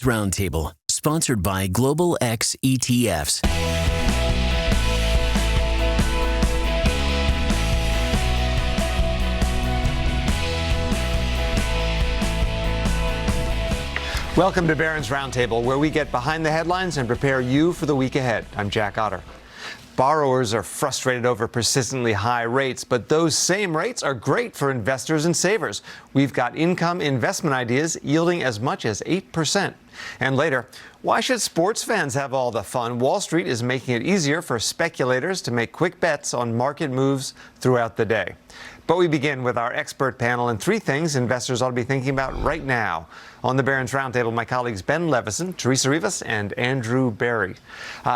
Roundtable, sponsored by Global X ETFs. Welcome to Barron's Roundtable, where we get behind the headlines and prepare you for the week ahead. I'm Jack Otter. Borrowers are frustrated over persistently high rates, but those same rates are great for investors and savers. We've got income investment ideas yielding as much as 8%. And later, why should sports fans have all the fun? Wall Street is making it easier for speculators to make quick bets on market moves throughout the day. But we begin with our expert panel and three things investors ought to be thinking about right now. On the Barron's Roundtable, my colleagues Ben Levison, Teresa Rivas, and Andrew Barry.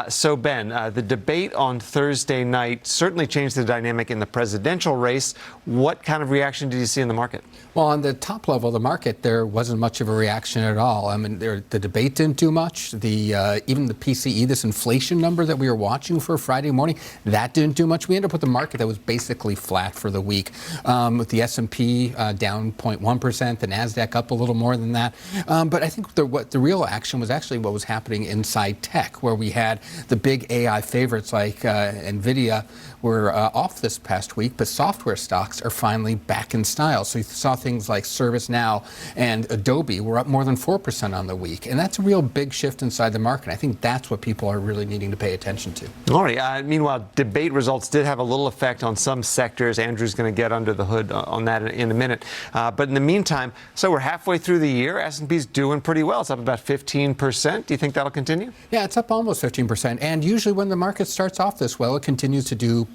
So, Ben, the debate on Thursday night certainly changed the dynamic in the presidential race. What kind of reaction did you see in the market? Well, on the top level of the market, there wasn't much of a reaction at all. I mean, the debate didn't do much. Even the PCE, this inflation number that we were watching for Friday morning, that didn't do much. We ended up with a market that was basically flat for the week, with the S&P down 0.1%, the NASDAQ up a little more than that. But I think what the real action was actually what was happening inside tech, where we had the big AI favorites like NVIDIA were off this past week, but software stocks are finally back in style. So you saw things like ServiceNow and Adobe were up more than 4% on the week. And that's a real big shift inside the market. I think that's what people are really needing to pay attention to. All right. Meanwhile, debate results did have a little effect on some sectors. Andrew's going to get under the hood on that in a minute. But in the meantime, so we're halfway through the year. S&P's doing pretty well. It's up about 15%. Do you think that'll continue? Yeah, it's up almost 15%. And usually when the market starts off this well, it continues to do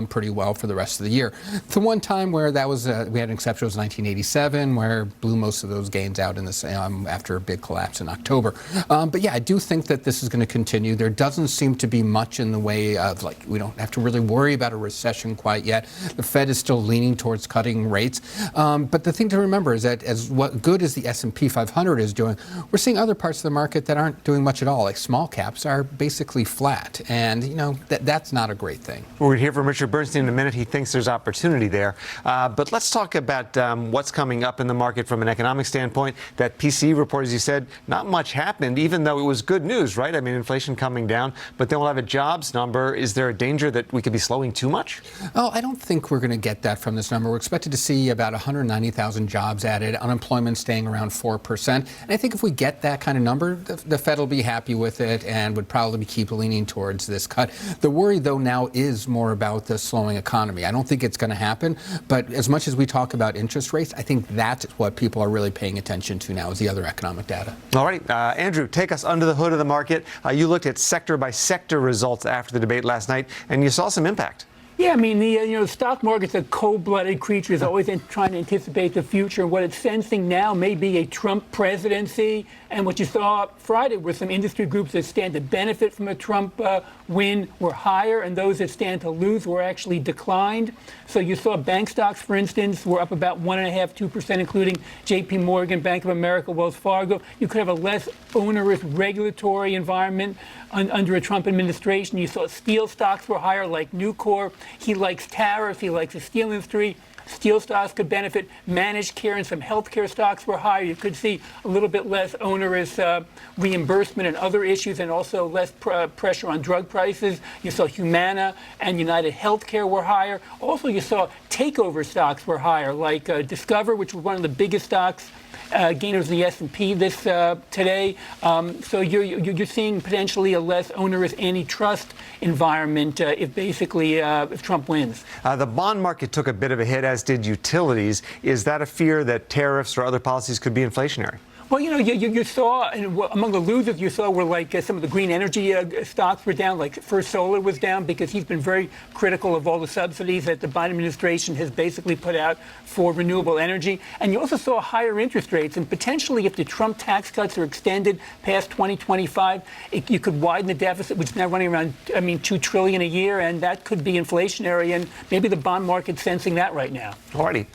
pretty well for the rest of the year. The one time where that was we had an exception was 1987, where blew most of those gains out in this after a big collapse in October. But yeah, I do think that this is going to continue. There doesn't seem to be much in the way of, like, we don't have to really worry about a recession quite yet. The Fed is still leaning towards cutting rates. But the thing to remember is that as good as the S&P 500 is doing, we're seeing other parts of the market that aren't doing much at all. Like small caps are basically flat. And, you know, that's not a great thing. We're going to hear from Richard Bernstein in a minute. He thinks there's opportunity there. But let's talk about what's coming up in the market from an economic standpoint. That PCE report, as you said, not much happened, even though it was good news, right? I mean, inflation coming down, but then we'll have a jobs number. Is there a danger that we could be slowing too much? Oh, I don't think we're going to get that from this number. We're expected to see about 190,000 jobs added, unemployment staying around 4%. And I think if we get that kind of number, the Fed will be happy with it and would probably keep leaning towards this cut. The worry, though, now is more about the slowing economy. I don't think it's going to happen, but as much as we talk about interest rates, I think that's what people are really paying attention to now is the other economic data. All right, Andrew, take us under the hood of the market. You looked at sector by sector results after the debate last night, and you saw some impact. Yeah, I mean, the stock market's a cold-blooded creature. It's always trying to anticipate the future. And what it's sensing now may be a Trump presidency. And what you saw Friday were some industry groups that stand to benefit from a Trump win were higher, and those that stand to lose were actually declined. So you saw bank stocks, for instance, were up about 1.5%, 2%, including J.P. Morgan, Bank of America, Wells Fargo. You could have a less onerous regulatory environment under a Trump administration. You saw steel stocks were higher, like Nucor. He likes tariffs. He likes the steel industry. Steel stocks could benefit. Managed care and some healthcare stocks were higher. You could see a little bit less onerous reimbursement and other issues, and also less pressure on drug prices. You saw Humana and United Healthcare were higher. Also, you saw takeover stocks were higher, like Discover, which was one of the biggest stocks gainers in the S&P today. So you're seeing potentially a less onerous antitrust environment if Trump wins. The bond market took a bit of a hit, as did utilities. Is that a fear that tariffs or other policies could be inflationary? Well, you saw, and among the losers you saw were like some of the green energy stocks were down, like First Solar was down because he's been very critical of all the subsidies that the Biden administration has basically put out for renewable energy. And you also saw higher interest rates, and potentially if the Trump tax cuts are extended past 2025, you could widen the deficit, which is now running around, $2 trillion a year, and that could be inflationary, and maybe the bond market's sensing that right now. All righty.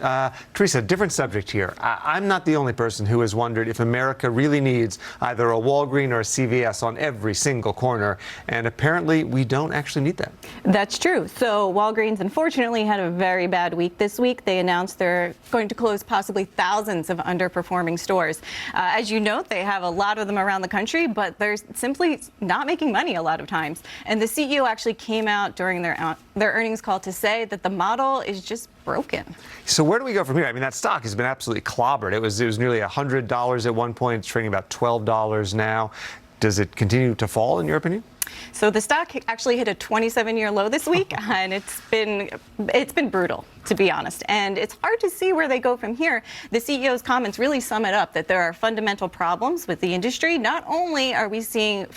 Teresa, different subject here. I'm not the only person who has wondered if America really needs either a Walgreens or a CVS on every single corner. And apparently, we don't actually need that. That's true. So Walgreens, unfortunately, had a very bad week this week. They announced they're going to close possibly thousands of underperforming stores. As you note, they have a lot of them around the country, but they're simply not making money a lot of times. And the CEO actually came out during their earnings call to say that the model is just broken. So where do we go from here? I mean, that stock has been absolutely clobbered. It was nearly $100 at one point. It's trading about $12 now. Does it continue to fall, in your opinion? So the stock actually hit a 27-year low this week, and it's been brutal, to be honest. And it's hard to see where they go from here. The CEO's comments really sum it up, that there are fundamental problems with the industry. Not only are we seeing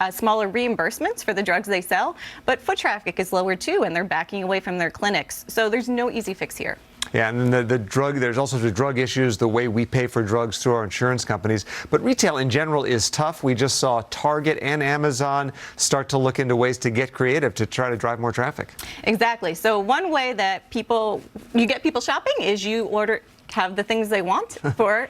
smaller reimbursements for the drugs they sell, but foot traffic is lower too, and they're backing away from their clinics. So there's no easy fix here. Yeah, and then there's also the drug issues, the way we pay for drugs through our insurance companies. But retail in general is tough. We just saw Target and Amazon start to look into ways to get creative to try to drive more traffic. Exactly. So one way that you get people shopping is you have the things they want for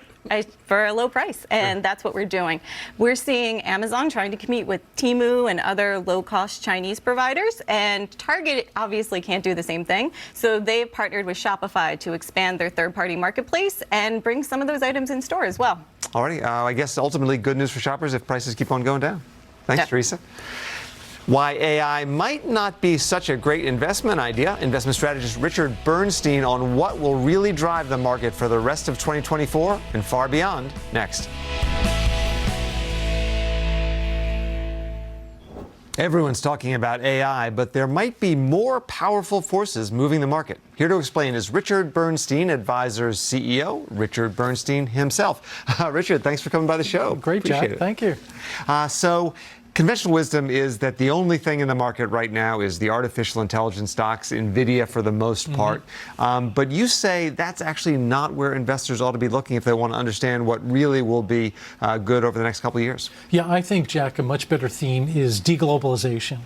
a low price, and that's what we're doing. We're seeing Amazon trying to compete with Temu and other low-cost Chinese providers, and Target obviously can't do the same thing. So they've partnered with Shopify to expand their third-party marketplace and bring some of those items in store as well. Alrighty, I guess ultimately good news for shoppers if prices keep on going down. Thanks, Teresa. Why AI might not be such a great investment idea. Investment strategist Richard Bernstein on what will really drive the market for the rest of 2024 and far beyond. Next. Everyone's talking about AI, but there might be more powerful forces moving the market. Here to explain is Richard Bernstein, Advisors CEO, Richard Bernstein himself. Richard, thanks for coming by the show. Great, Jack. Thank you. Conventional wisdom is that the only thing in the market right now is the artificial intelligence stocks, NVIDIA for the most part. But you say that's actually not where investors ought to be looking if they want to understand what really will be good over the next couple of years. Yeah, I think, Jack, a much better theme is deglobalization.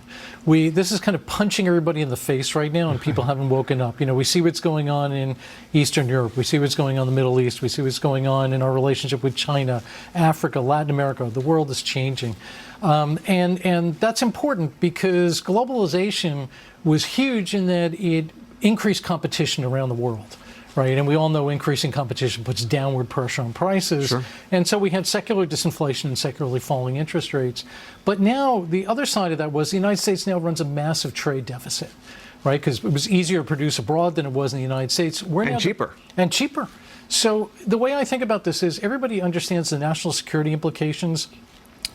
This is kind of punching everybody in the face right now, and people haven't woken up. You know, we see what's going on in Eastern Europe. We see what's going on in the Middle East. We see what's going on in our relationship with China, Africa, Latin America. The world is changing. And that's important because globalization was huge in that it increased competition around the world, right? And we all know increasing competition puts downward pressure on prices. Sure. And so we had secular disinflation and secularly falling interest rates. But now the other side of that was the United States now runs a massive trade deficit, right? Because it was easier to produce abroad than it was in the United States. And cheaper. And cheaper. So the way I think about this is everybody understands the national security implications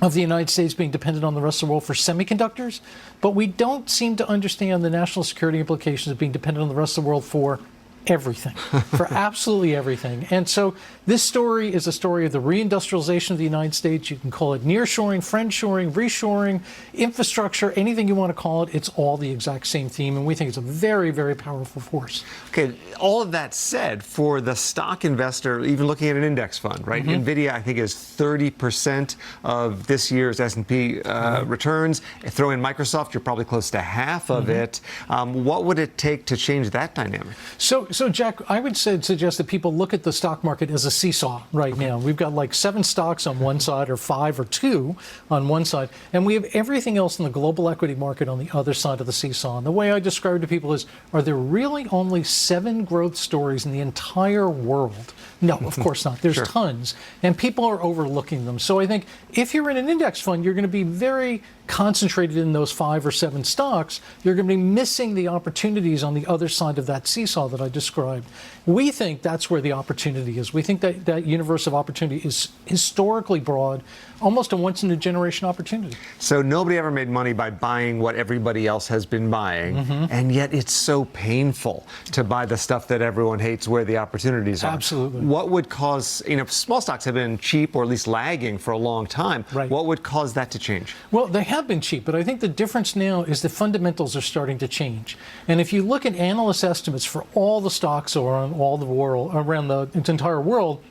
of the United States being dependent on the rest of the world for semiconductors, but we don't seem to understand the national security implications of being dependent on the rest of the world for everything, for absolutely everything. And so this story is a story of the reindustrialization of the United States. You can call it nearshoring, friendshoring, reshoring, infrastructure, anything you want to call it. It's all the exact same theme, and we think it's a very, very powerful force. Okay, all of that said, for the stock investor, even looking at an index fund, right? NVIDIA, I think, is 30% of this year's S&P returns. Throw in Microsoft, you're probably close to half of it. What would it take to change that dynamic? So, Jack, I would suggest that people look at the stock market as a seesaw right now. We've got like 7 stocks on one side, or 5 or 2 on one side, and we have everything else in the global equity market on the other side of the seesaw. And the way I describe it to people is, are there really only 7 growth stories in the entire world? No, of course not. There's tons, and people are overlooking them. So I think if you're in an index fund, you're going to be very concentrated in those 5 or 7 stocks. You're going to be missing the opportunities on the other side of that seesaw that I described. We think that's where the opportunity is. We think that that universe of opportunity is historically broad, almost a once-in-a-generation opportunity. So nobody ever made money by buying what everybody else has been buying, and yet it's so painful to buy the stuff that everyone hates where the opportunities are. Absolutely. What would cause, small stocks have been cheap or at least lagging for a long time. Right. What would cause that to change? Well, they have been cheap, but I think the difference now is the fundamentals are starting to change. And if you look at analyst estimates for all the stocks around all the world, around the entire world,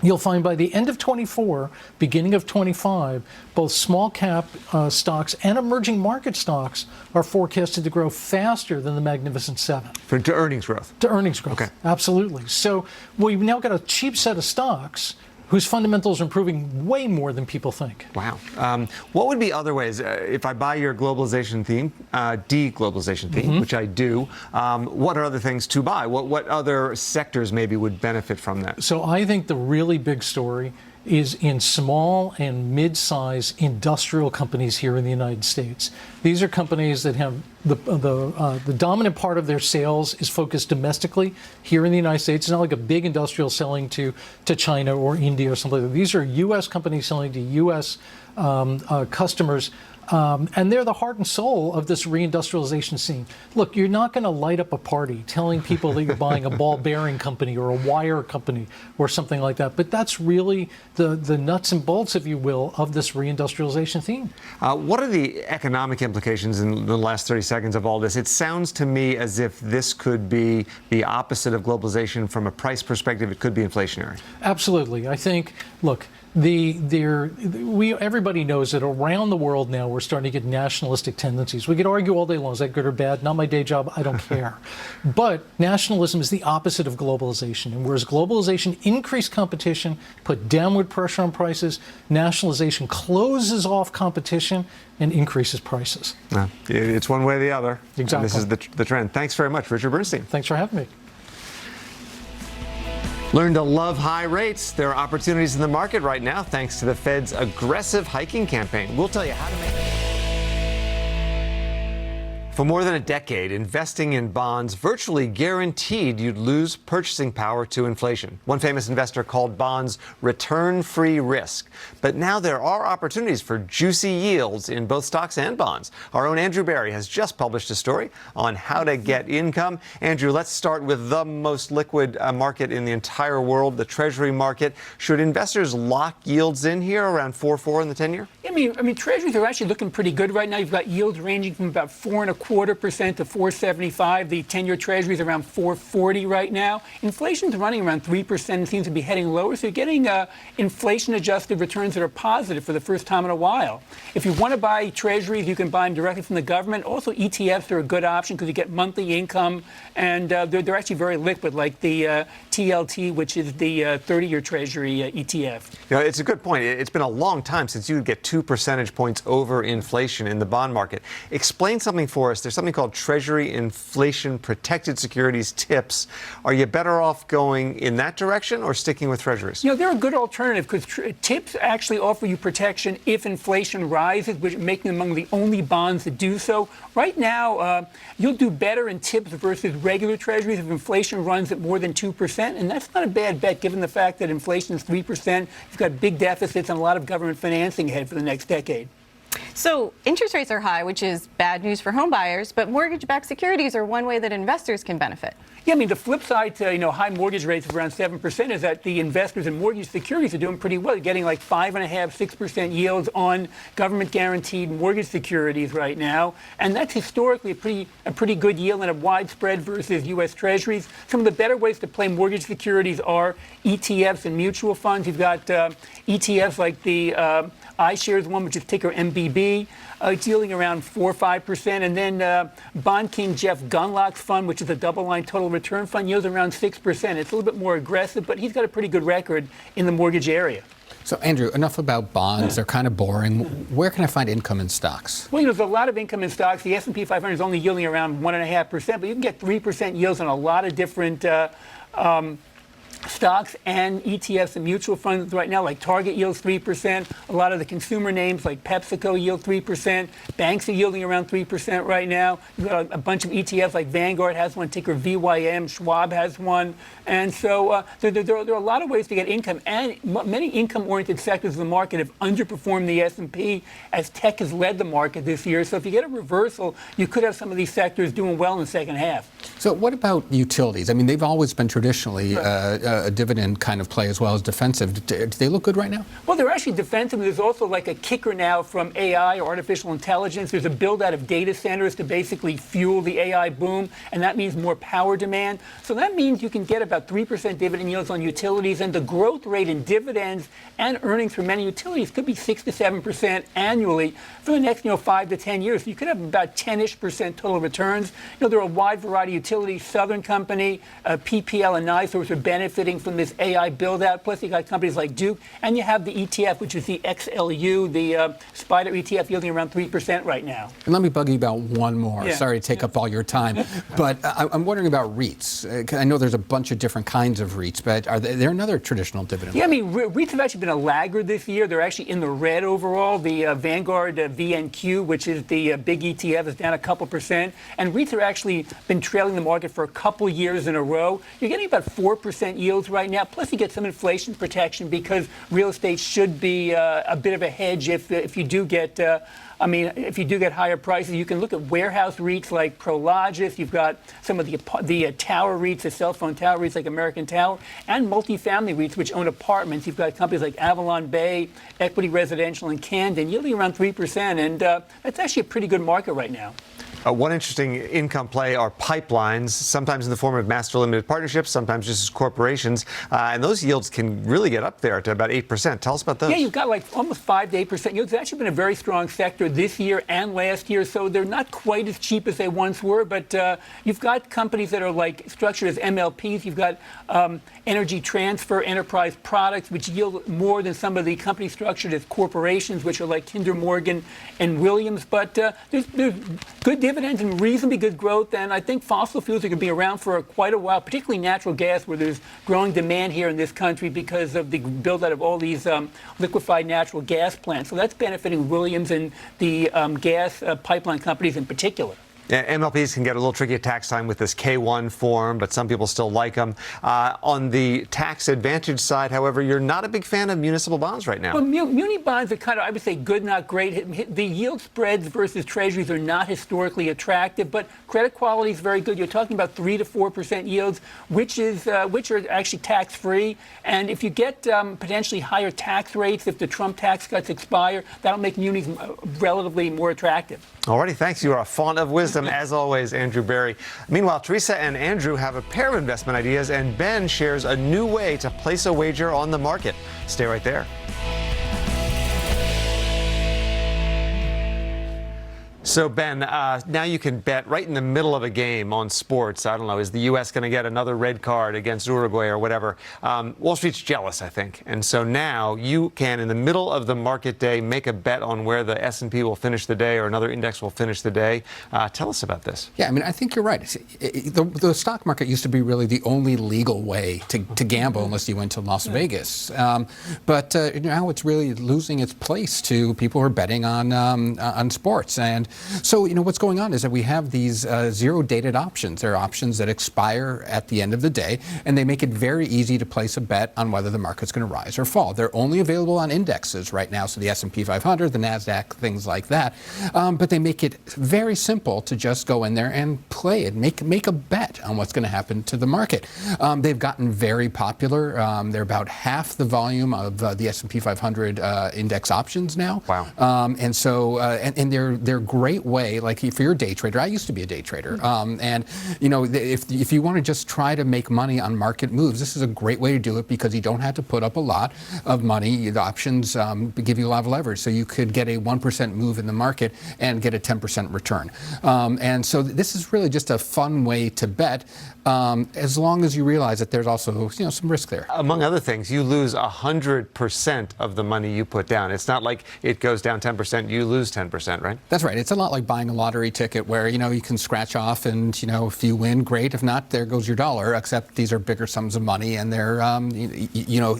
you'll find by the end of 24, beginning of 25, both small cap stocks and emerging market stocks are forecasted to grow faster than the Magnificent Seven. To earnings growth? To earnings growth, okay. Absolutely. So we've now got a cheap set of stocks whose fundamentals are improving way more than people think. Wow. What would be other ways, if I buy your globalization theme, de-globalization theme, which I do, what are other things to buy? What other sectors maybe would benefit from that? So I think the really big story is in small and mid-sized industrial companies here in the United States. These are companies that have the dominant part of their sales is focused domestically here in the United States. It's not like a big industrial selling to China or India or something like that. These are U.S. companies selling to U.S. Customers. And they're the heart and soul of this reindustrialization scene. Look, you're not going to light up a party telling people that you're buying a ball bearing company or a wire company or something like that. But that's really the nuts and bolts, if you will, of this reindustrialization theme. What are the economic implications in the last 30 seconds of all this? It sounds to me as if this could be the opposite of globalization from a price perspective. It could be inflationary. Absolutely. I think, look, everybody knows that around the world now we're starting to get nationalistic tendencies. We could argue all day long, is that good or bad? Not my day job, I don't care. But nationalism is the opposite of globalization. And whereas globalization increased competition, put downward pressure on prices, nationalization closes off competition and increases prices. It's one way or the other. Exactly. This is the trend. Thanks very much, Richard Bernstein. Thanks for having me. Learn to love high rates. There are opportunities in the market right now thanks to the Fed's aggressive hiking campaign. We'll tell you how to make it. For more than a decade, investing in bonds virtually guaranteed you'd lose purchasing power to inflation. One famous investor called bonds return-free risk. But now there are opportunities for juicy yields in both stocks and bonds. Our own Andrew Barry has just published a story on how to get income. Andrew, let's start with the most liquid market in the entire world, the Treasury market. Should investors lock yields in here around 4.4 in the 10-year? I mean, Treasuries are actually looking pretty good right now. You've got yields ranging from about 4.25% to 4.75. The 10-year Treasury is around 4.40 right now. Inflation's running around 3% and seems to be heading lower. So you're getting inflation-adjusted returns that are positive for the first time in a while. If you want to buy Treasuries, you can buy them directly from the government. Also, ETFs are a good option because you get monthly income, and they're actually very liquid, like the TLT, which is the 30-year Treasury ETF. You know, it's a good point. It's been a long time since you would get 2 percentage points over inflation in the bond market. Explain something for us. There's something called Treasury Inflation Protected Securities TIPS. Are you better off going in that direction or sticking with Treasuries? You know, they're a good alternative because TIPS actually offer you protection if inflation rises, which making them among the only bonds that do so. Right now, you'll do better in TIPS versus regular Treasuries if inflation runs at more than 2%. And that's not a bad bet given the fact that inflation is 3%. You've got big deficits and a lot of government financing ahead for the next decade. So interest rates are high, which is bad news for home buyers, but mortgage-backed securities are one way that investors can benefit. Yeah, I mean, the flip side to, high mortgage rates of around 7% is that the investors in mortgage securities are doing pretty well. You're getting like 5.5%, 6% yields on government-guaranteed mortgage securities right now. And that's historically a pretty good yield and a wide spread versus U.S. Treasuries. Some of the better ways to play mortgage securities are ETFs and mutual funds. You've got ETFs like the iShares one, which is ticker MBB. It's yielding around 4 or 5%. And then Bond King Jeff Gundlach's fund, which is a double-line total return fund, yields around 6%. It's a little bit more aggressive, but he's got a pretty good record in the mortgage area. So, Andrew, enough about bonds. They're kind of boring. Where can I find income in stocks? Well, there's a lot of income in stocks. The S&P 500 is only yielding around 1.5%, but you can get 3% yields on a lot of different stocks and ETFs and mutual funds right now, like Target yields 3%. A lot of the consumer names like PepsiCo yield 3%. Banks are yielding around 3% right now. You've got a bunch of ETFs like Vanguard has one, ticker VYM. Schwab has one. And so there are a lot of ways to get income. And many income-oriented sectors of the market have underperformed the S&P as tech has led the market this year. So if you get a reversal, you could have some of these sectors doing well in the second half. So what about utilities? I mean, they've always been traditionally a dividend kind of play as well as defensive. Do they look good right now? Well, they're actually defensive. There's also like a kicker now from AI or artificial intelligence. There's a build out of data centers to basically fuel the AI boom, and that means more power demand. So that means you can get about 3% dividend yields on utilities, and the growth rate in dividends and earnings for many utilities could be 6 to 7% annually for the next 5 to 10 years. So you could have about 10-ish% total returns. There are a wide variety of utilities. Southern Company, PPL, and NiSource would benefit benefiting from this AI build-out. Plus, you got companies like Duke, and you have the ETF, which is the XLU, the Spider ETF, yielding around 3% right now. And let me bug you about one more. Yeah. Sorry to take up all your time, but I'm wondering about REITs. I know there's a bunch of different kinds of REITs, but are they another traditional dividend? Yeah, I mean, REITs have actually been a laggard this year. They're actually in the red overall. The Vanguard VNQ, which is the big ETF, is down a couple percent. And REITs have actually been trailing the market for a couple years in a row. You're getting about 4% yields right now. Plus, you get some inflation protection because real estate should be a bit of a hedge if you do get. If you do get higher prices, you can look at warehouse REITs like Prologis. You've got some of the tower REITs, the cell phone tower REITs like American Tower, and multifamily REITs which own apartments. You've got companies like Avalon Bay, Equity Residential, and Camden, yielding around 3%, and that's actually a pretty good market right now. One interesting income play are pipelines, sometimes in the form of master limited partnerships, sometimes just as corporations. And those yields can really get up there to about 8%. Tell us about those. Yeah, you've got like almost 5 to 8% yields. It's actually been a very strong sector this year and last year, so they're not quite as cheap as they once were. But you've got companies that are like structured as MLPs. You've got Energy Transfer Enterprise Products, which yield more than some of the companies structured as corporations, which are like Kinder Morgan and Williams. But there's good dividends and reasonably good growth, and I think fossil fuels are going to be around for quite a while, particularly natural gas, where there's growing demand here in this country because of the build-out of all these liquefied natural gas plants. So that's benefiting Williams and the gas pipeline companies in particular. Yeah, MLPs can get a little tricky at tax time with this K1 form, but some people still like them. On the tax advantage side, however, you're not a big fan of municipal bonds right now. Well, muni bonds are kind of, I would say, good, not great. The yield spreads versus treasuries are not historically attractive, but credit quality is very good. You're talking about 3 to 4% yields, which are actually tax-free. And if you get potentially higher tax rates, if the Trump tax cuts expire, that'll make munis relatively more attractive. Alrighty, thanks. You are a font of wisdom, as always, Andrew Berry. Meanwhile, Teresa and Andrew have a pair of investment ideas, and Ben shares a new way to place a wager on the market. Stay right there. So, Ben, now you can bet right in the middle of a game on sports. I don't know, is the U.S. going to get another red card against Uruguay or whatever? Wall Street's jealous, I think. And so now you can, in the middle of the market day, make a bet on where the S&P will finish the day or another index will finish the day. Tell us about this. Yeah, I mean, I think you're right. The stock market used to be really the only legal way to gamble unless you went to Las Vegas. But now it's really losing its place to people who are betting on sports. And so, what's going on is that we have these zero-dated options. They're options that expire at the end of the day, and they make it very easy to place a bet on whether the market's going to rise or fall. They're only available on indexes right now, so the S&P 500, the NASDAQ, things like that. But they make it very simple to just go in there and play it, make a bet on what's going to happen to the market. They've gotten very popular. They're about half the volume of the S&P 500 index options now. Wow. And so, and they're great way, like if you're a day trader. I used to be a day trader, and if you want to just try to make money on market moves, this is a great way to do it because you don't have to put up a lot of money. The options give you a lot of leverage, so you could get a 1% move in the market and get a 10% return. And so this is really just a fun way to bet, as long as you realize that there's also some risk there. Among other things, you lose 100% of the money you put down. It's not like it goes down 10%, you lose 10%, right? That's right. It's a lot like buying a lottery ticket where, you can scratch off and, if you win, great. If not, there goes your dollar, except these are bigger sums of money and they're,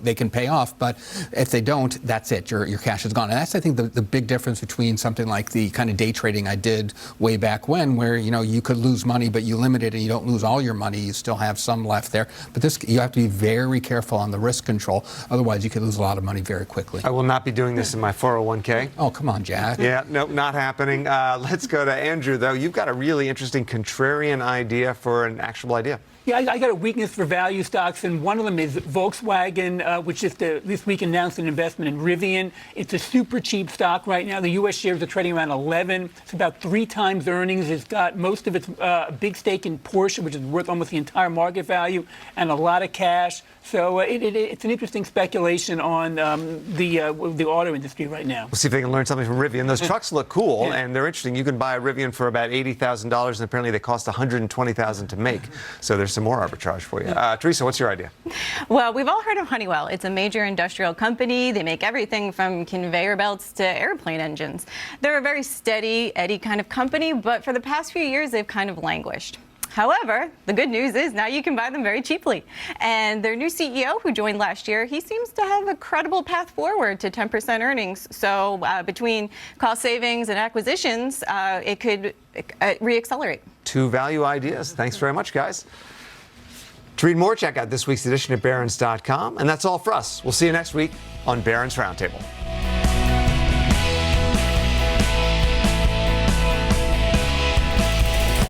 they can pay off. But if they don't, that's it. Your cash is gone. And that's, I think, the big difference between something like the kind of day trading I did way back when, where, you could lose money, but you limit it and you don't lose all your money. You still have some left there. But this, you have to be very careful on the risk control. Otherwise, you could lose a lot of money very quickly. I will not be doing this in my 401k. Oh, come on, Jack. Yeah, no, not happening. Let's go to Andrew, though. You've got a really interesting contrarian idea for an actionable idea. Yeah, I got a weakness for value stocks, and one of them is Volkswagen, which just this week announced an investment in Rivian. It's a super cheap stock right now. The U.S. shares are trading around 11. It's about 3 times earnings. It's got most of its big stake in Porsche, which is worth almost the entire market value, and a lot of cash. So it's an interesting speculation on the auto industry right now. We'll see if they can learn something from Rivian. Those trucks look cool, and they're interesting. You can buy a Rivian for about $80,000, and apparently they cost $120,000 to make. So there's some more arbitrage for you. Teresa, what's your idea? Well, we've all heard of Honeywell. It's a major industrial company. They make everything from conveyor belts to airplane engines. They're a very steady Eddie kind of company, but for the past few years, they've kind of languished. However, the good news is now you can buy them very cheaply. And their new CEO, who joined last year, he seems to have a credible path forward to 10% earnings. So between cost savings and acquisitions, it could reaccelerate. Two value ideas. Thanks very much, guys. To read more, check out this week's edition at Barrons.com. And that's all for us. We'll see you next week on Barron's Roundtable.